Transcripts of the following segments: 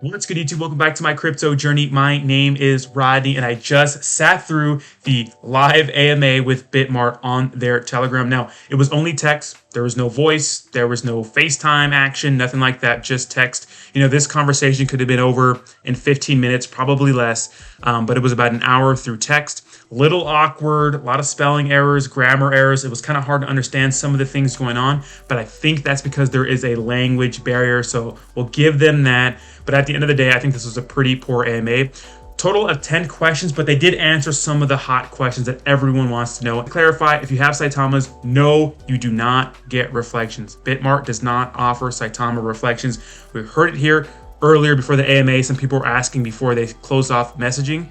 What's good, YouTube? Welcome back to my crypto journey. My name is Rodney, and I just sat through the live AMA with Bitmart on their Telegram. Now, it was only text. There was no voice. There was no FaceTime action, nothing like that, just text. You know, this conversation could have been over in 15 minutes, probably less, but it was about an hour through text. Little awkward, a lot of spelling errors, grammar errors. It was kind of hard to understand some of the things going on, but I think that's because there is a language barrier, so we'll give them that. But at the end of the day, I think this was a pretty poor AMA. Total of 10 questions, but they did answer some of the hot questions that everyone wants to know. To clarify, if you have Saitamas, no, you do not get reflections. Bitmart does not offer Saitama reflections. We heard it here earlier before the AMA. Some people were asking before they closed off messaging.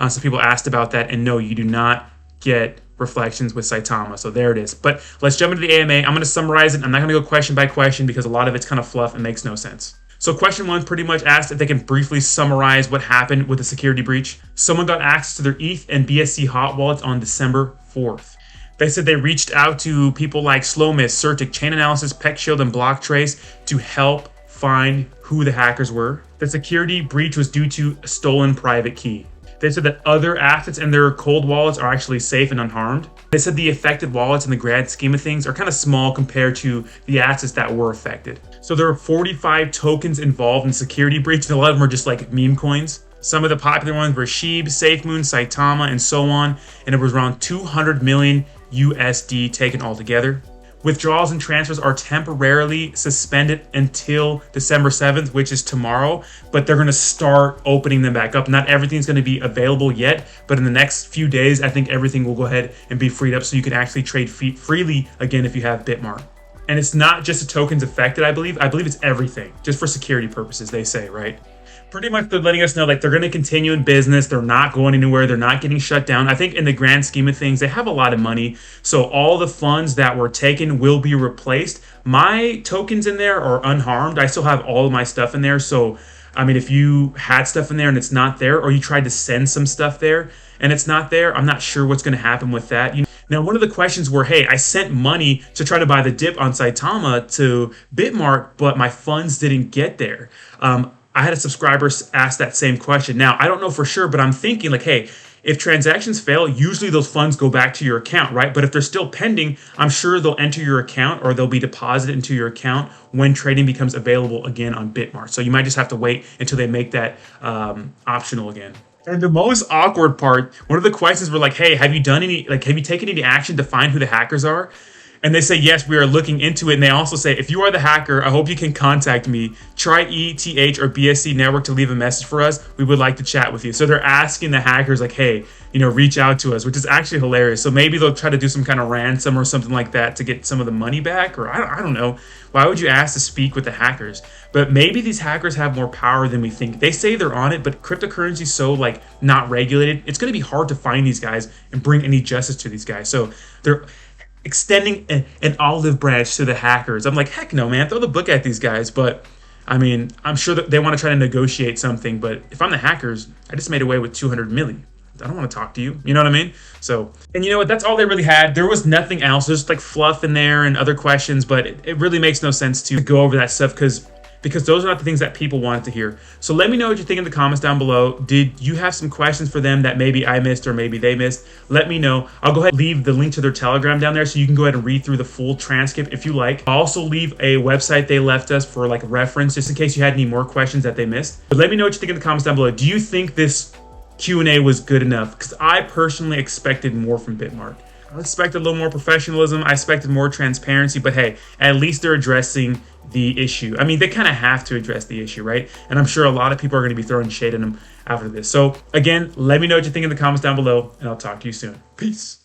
Some people asked about that, and no, you do not get reflections with Saitama. So there it is. But let's jump into the AMA. I'm going to summarize it. I'm not going to go question by question because a lot of it's kind of fluff and makes no sense. So question one pretty much asked if they can briefly summarize what happened with the security breach. Someone got access to their ETH and BSC hot wallets on December 4th. They said they reached out to people like Slowmiss, Certic, Chain Analysis, PeckShield, and BlockTrace to help find who the hackers were. The security breach was due to a stolen private key. They said that other assets in their cold wallets are actually safe and unharmed. They said the affected wallets in the grand scheme of things are kind of small compared to the assets that were affected. So there are 45 tokens involved in security breach, and a lot of them are just like meme coins. Some of the popular ones were Shib, SafeMoon, Saitama, and so on, and it was around 200 million USD taken altogether. Withdrawals and transfers are temporarily suspended until December 7th, which is tomorrow, but they're going to start opening them back up. Not everything's going to be available yet, but in the next few days, I think everything will go ahead and be freed up so you can actually trade freely again if you have Bitmart. And it's not just the tokens affected, I believe. I believe it's everything, just for security purposes, they say, right? Pretty much they're letting us know like they're going to continue in business. They're not going anywhere. They're not getting shut down. I think in the grand scheme of things, they have a lot of money. So all the funds that were taken will be replaced. My tokens in there are unharmed. I still have all of my stuff in there. So, I mean, if you had stuff in there and it's not there, or you tried to send some stuff there and it's not there, I'm not sure what's going to happen with that. Now, one of the questions were, hey, I sent money to try to buy the dip on Saitama to Bitmart, but my funds didn't get there. I had a subscriber ask that same question. Now, I don't know for sure, but I'm thinking like, hey, if transactions fail, usually those funds go back to your account, right? But if they're still pending, I'm sure they'll enter your account or they'll be deposited into your account when trading becomes available again on Bitmart. So you might just have to wait until they make that optional again. And the most awkward part, one of the questions were like, hey, have you taken any action to find who the hackers are? And they say, yes, we are looking into it. And they also say, if you are the hacker, I hope you can contact me. Try ETH or BSC network to leave a message for us. We would like to chat with you. So they're asking the hackers like, hey, reach out to us, which is actually hilarious. So maybe they'll try to do some kind of ransom or something like that to get some of the money back. Or I don't know. Why would you ask to speak with the hackers? But maybe these hackers have more power than we think. They say they're on it, but cryptocurrency is so like not regulated. It's going to be hard to find these guys and bring any justice to these guys. So they're extending an olive branch to the hackers. I'm like, heck no, man, throw the book at these guys. But I mean, I'm sure that they want to try to negotiate something, but if I'm the hackers, I just made away with 200 million. I don't want to talk to you. You know what I mean? So, and you know what? That's all they really had. There was nothing else. There's like fluff in there and other questions, but it really makes no sense to go over that stuff because those are not the things that people wanted to hear. So let me know what you think in the comments down below. Did you have some questions for them that maybe I missed or maybe they missed? Let me know. I'll go ahead and leave the link to their Telegram down there so you can go ahead and read through the full transcript if you like. I'll also leave a website they left us for like reference just in case you had any more questions that they missed. But let me know what you think in the comments down below. Do you think this Q&A was good enough? Because I personally expected more from Bitmart. I expected a little more professionalism. I expected more transparency, but hey, at least they're addressing the issue. I mean, they kind of have to address the issue, right? And I'm sure a lot of people are going to be throwing shade at them after this. So again, let me know what you think in the comments down below, and I'll talk to you soon. Peace.